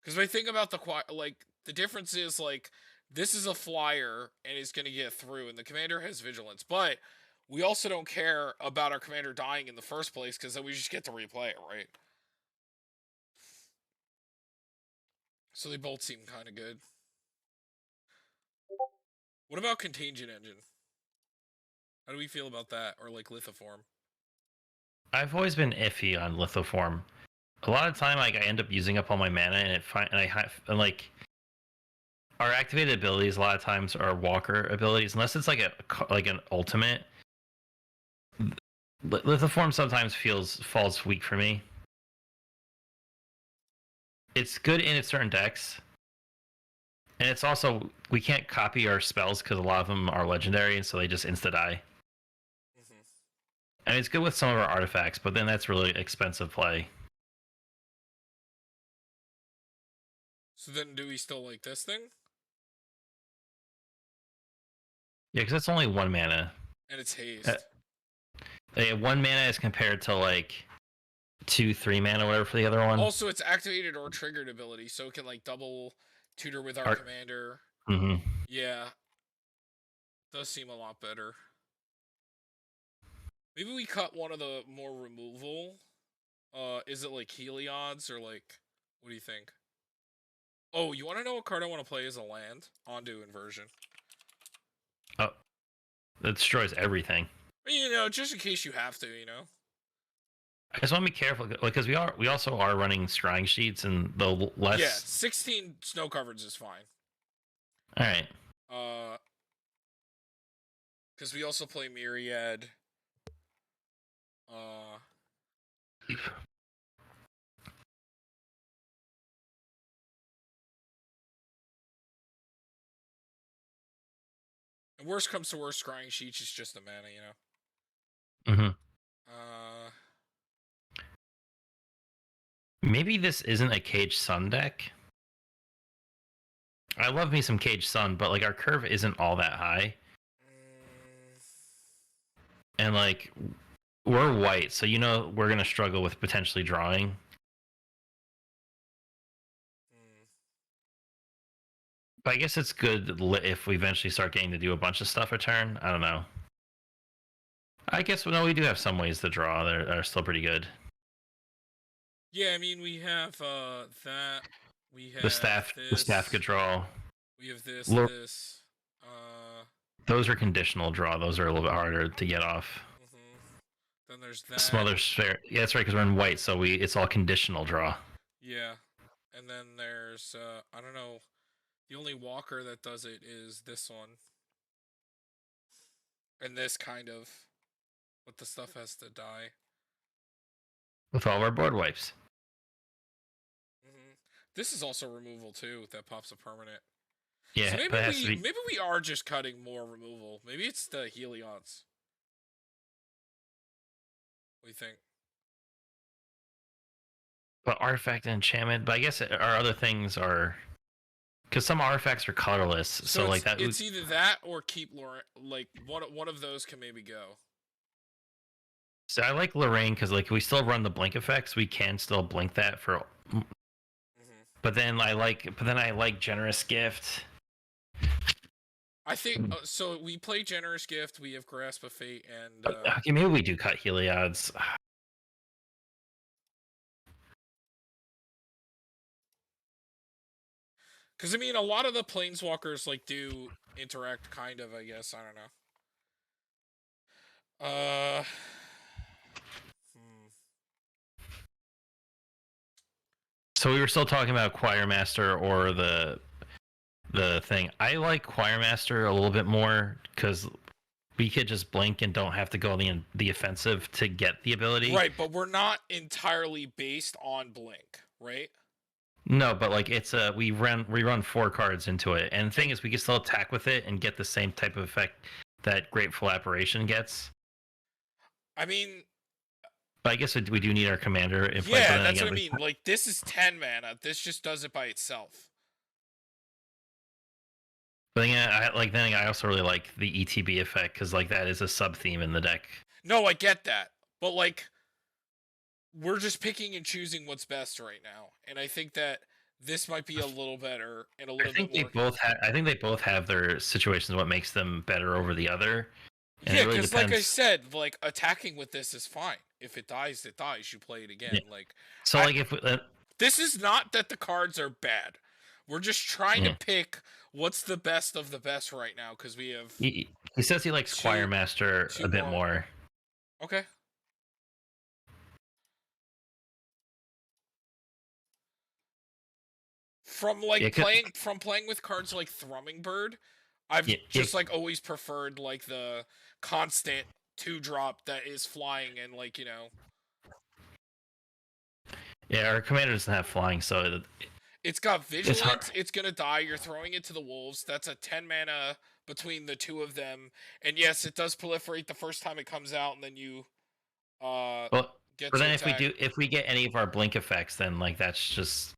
Because I think about the difference is like this is a flyer and is going to get through, and the commander has vigilance, but we also don't care about our commander dying in the first place because then we just get to replay it, right? So they both seem kind of good. What about Contagion Engine? How do we feel about that, or like Lithoform?
I've always been iffy on Lithoform. A lot of time, like I end up using up all my mana, and like our activated abilities. A lot of times are Walker abilities, unless it's like an ultimate. Lithoform sometimes falls weak for me. It's good in certain decks, and it's also we can't copy our spells because a lot of them are legendary, and so they just insta die.
Mm-hmm.
And it's good with some of our artifacts, but then that's really expensive play.
So then, do we still like this thing?
Yeah, because that's only 1 mana.
And it's haste.
1 mana is compared to like 2, 3 mana, whatever for the other one.
Also, it's activated or triggered ability, so it can like double tutor with our commander.
Mm-hmm.
Yeah, does seem a lot better. Maybe we cut one of the more removal. Is it like Heliod's or like what do you think? Oh, you want to know what card I want to play as a land? Ondu Inversion.
Oh, that destroys everything.
You know, just in case you have to, you know.
I just want to be careful, like, because we also are running scrying sheets, and the less.
Yeah, 16 snow coverage is fine.
All right.
Because we also play Myriad. And worst comes to worst, scrying sheets is just a mana, you know.
Mm-hmm. Maybe this isn't a Cage Sun deck. I love me some Cage Sun, but like our curve isn't all that high. And like we're white, so you know we're gonna struggle with potentially drawing. But I guess it's good if we eventually start getting to do a bunch of stuff a turn. I don't know. I guess no, we do have some ways to draw that are still pretty good.
Yeah, I mean we have that. We have
the staff could draw.
We have this.
Those are conditional draw. Those are a little bit harder to get off.
Mm-hmm. Then there's that.
Smother Sphere. Yeah, that's right, because we're in white, so it's all conditional draw.
Yeah, and then there's I don't know. The only walker that does it is this one. And this kind of, but the stuff has to die.
With all of our board wipes.
Mm-hmm. This is also removal too. That pops a permanent.
Yeah,
so maybe we are just cutting more removal. Maybe it's the Heliod's. What do you think?
But artifact and enchantment. But I guess our other things are because some artifacts are colorless. So like that.
It's either that or keep like one of those can maybe go.
So I like Lorraine because like we still run the blink effects. We can still blink that for. But then I like generous gift.
I think so. We play generous gift. We have grasp of fate, and
okay, maybe we do cut Heliod's.
Because I mean, a lot of the planeswalkers like do interact, kind of. I guess I don't know.
So we were still talking about Choir Master or the thing. I like Choir Master a little bit more because we could just blink and don't have to go on the offensive to get the ability.
Right, but we're not entirely based on blink, right?
No, but like it's we run 4 cards into it, and the thing is we can still attack with it and get the same type of effect that Grateful Apparition gets.
I mean,
but I guess we do need our commander in play.
Yeah, that's what I mean. Like this is 10 mana. This just does it by itself.
But then I also really like the ETB effect because like that is a sub theme in the deck.
No, I get that, but like we're just picking and choosing what's best right now, and I think that this might be a little better and a little bit more.
I think they both have their situations. What makes them better over the other?
And yeah, because like I said, like attacking with this is fine. If it dies, it dies. You play it again. Yeah. Like
so, like if
this is not that the cards are bad. We're just trying to pick what's the best of the best right now because we have.
He says he likes Choir Master a bit more.
Okay. From like playing with cards like Thrumming Bird, I've just like always preferred like the constant 2-drop that is flying and like, you know.
Yeah, our commander doesn't have flying, so
it's got Vigilance. It's gonna die. You're throwing it to the wolves. That's a 10 mana between the two of them. And yes, it does proliferate the first time it comes out, and then you
get. But then if we get any of our blink effects, then like that's just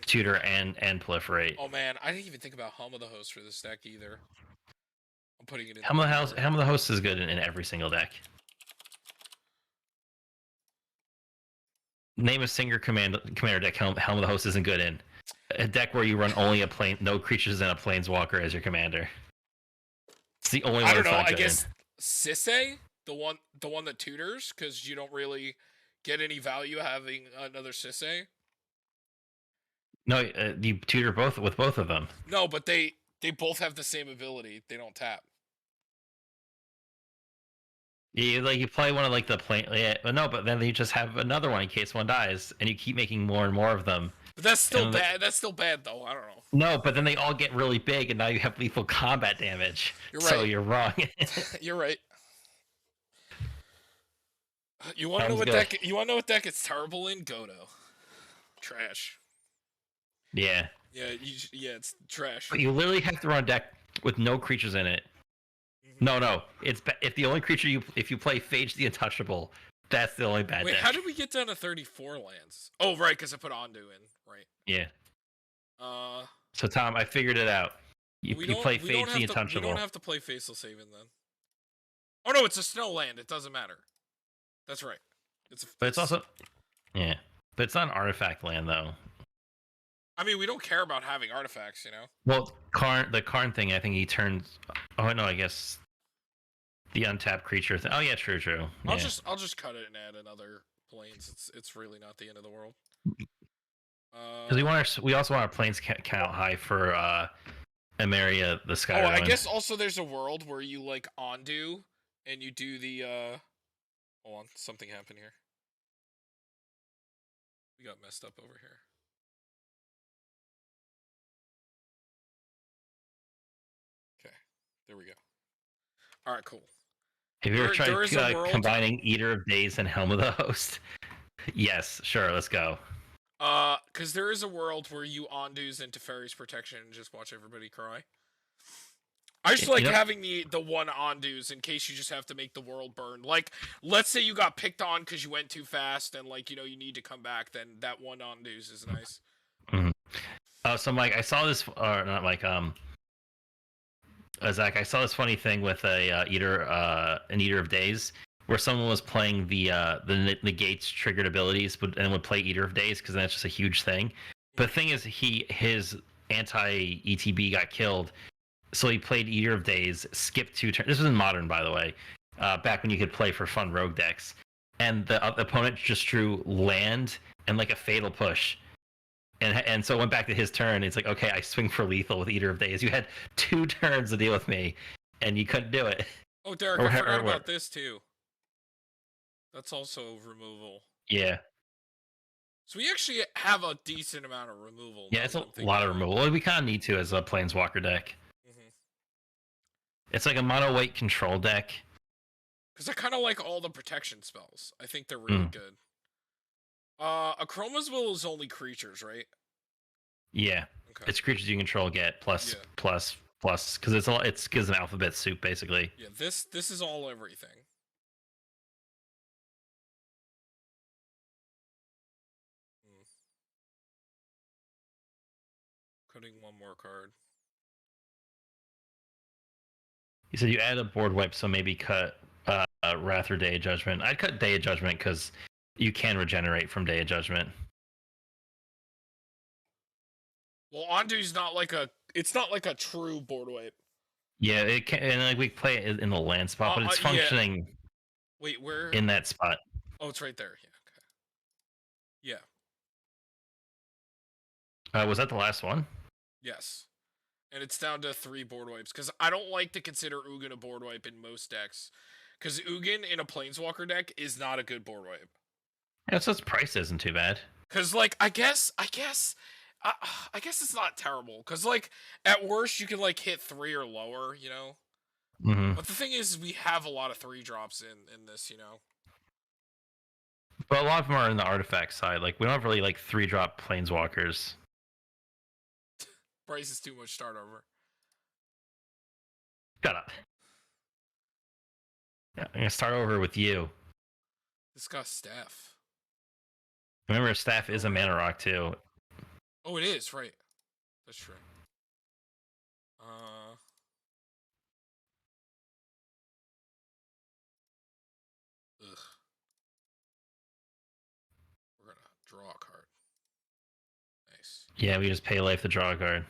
tutor and proliferate.
Oh man, I didn't even think about Helm of the Host for this deck either. I'm putting it in.
Helm of the Host is good in every single deck. Name a single commander deck Helm of the Host isn't good in. A deck where you run only no creatures and a planeswalker as your commander. It's the only one.
I don't know. I guess Sisse, the one that tutors, because you don't really get any value having another Sisse.
No, you tutor with both of them.
No, but they both have the same ability. They don't tap.
You play one of like the plane. Yeah, no, but then you just have another one in case one dies, and you keep making more and more of them.
But that's still bad. That's still bad, though. I don't know.
No, but then they all get really big, and now you have lethal combat damage. You're right. So you're wrong.
You're right. You want to know what deck? You want to know what deck it's terrible in? Godo. Trash.
Yeah.
Yeah. It's trash.
But you literally have to run a deck with no creatures in it. Mm-hmm. No. It's if the only creature if you play Phage the Untouchable. That's the only bad deck.
How did we get down to 34 lands? Oh, right, because I put Ondu in, right?
Yeah. So, Tom, I figured it out. You play Phage the Untouchable.
We don't have to play Faceless Haven, then. Oh, no, it's a snow land. It doesn't matter. That's right.
But it's also... Yeah. But it's not an artifact land, though.
I mean, we don't care about having artifacts, you know?
Well, the Karn thing, I think he turns... Oh, no, I guess... The untapped creature thing. Oh yeah, true. Yeah.
I'll just cut it and add another planes. It's really not the end of the world.
Because we also want our planes count high for Emeria the Sky.
I guess also there's a world where you like undo and you do the hold on, something happened here. We got messed up over here. Okay, there we go. All right, cool.
Have you ever tried combining Eater of Days and Helm of the Host? Yes, sure, let's go.
Because there is a world where you undoes into Fairy's Protection and just watch everybody cry. I just like
You know,
having the one undos in case you just have to make the world burn. Like, let's say you got picked on because you went too fast and, like, you need to come back, then that one undos is nice.
mhm. So Mike, I saw this, or not Mike, Zach, I saw this funny thing with an Eater of Days, where someone was playing the negates triggered abilities, and would play Eater of Days because that's just a huge thing. But the thing is, his anti ETB got killed, so he played Eater of Days, skipped 2 turns. This was in Modern, by the way, back when you could play for fun rogue decks, and the opponent just drew land and like a fatal push. And so it went back to his turn. It's like, okay, I swing for lethal with Eater of Days. You had 2 turns to deal with me, and you couldn't do it.
Oh, Derek, I forgot about this too. That's also removal.
Yeah.
So we actually have a decent amount of removal.
Yeah, it's a lot of removal. Well, we kind of need to as a Planeswalker deck.
Mm-hmm.
It's like a mono white control deck.
Because I kind of like all the protection spells. I think they're really good. Chroma's Will is only creatures, right?
Yeah. Okay. It's creatures you control get plus, because it's gives an alphabet soup basically.
Yeah, this is all everything. Cutting one more card.
You said you added a board wipe, so maybe cut Wrath or Day of Judgment. I'd cut Day of Judgment because you can regenerate from Day of Judgment.
Well, Ondu's not like it's not like a true board wipe.
Yeah, it can, and like we play it in the land spot, but it's functioning.
Yeah. Wait, where?
In that spot.
Oh, it's right there. Yeah. Okay. Yeah.
Was that the last one?
Yes. And it's down to 3 board wipes because I don't like to consider Ugin a board wipe in most decks. Because Ugin in a Planeswalker deck is not a good board wipe.
Yeah, so its price isn't too bad.
Because like I guess it's not terrible. Because like at worst you can like hit 3 or lower,
Mm-hmm.
But the thing is, we have a lot of 3-drops in this,
But a lot of them are in the artifact side. Like we don't have really like 3-drop Planeswalkers.
Price is too much start over.
Shut up. Yeah, I'm gonna start over with you.
This got Staff.
Remember, Staff is a mana rock too.
Oh, it is, right. That's true. Ugh. We're gonna draw a card. Nice.
Yeah, we just pay life to draw a card.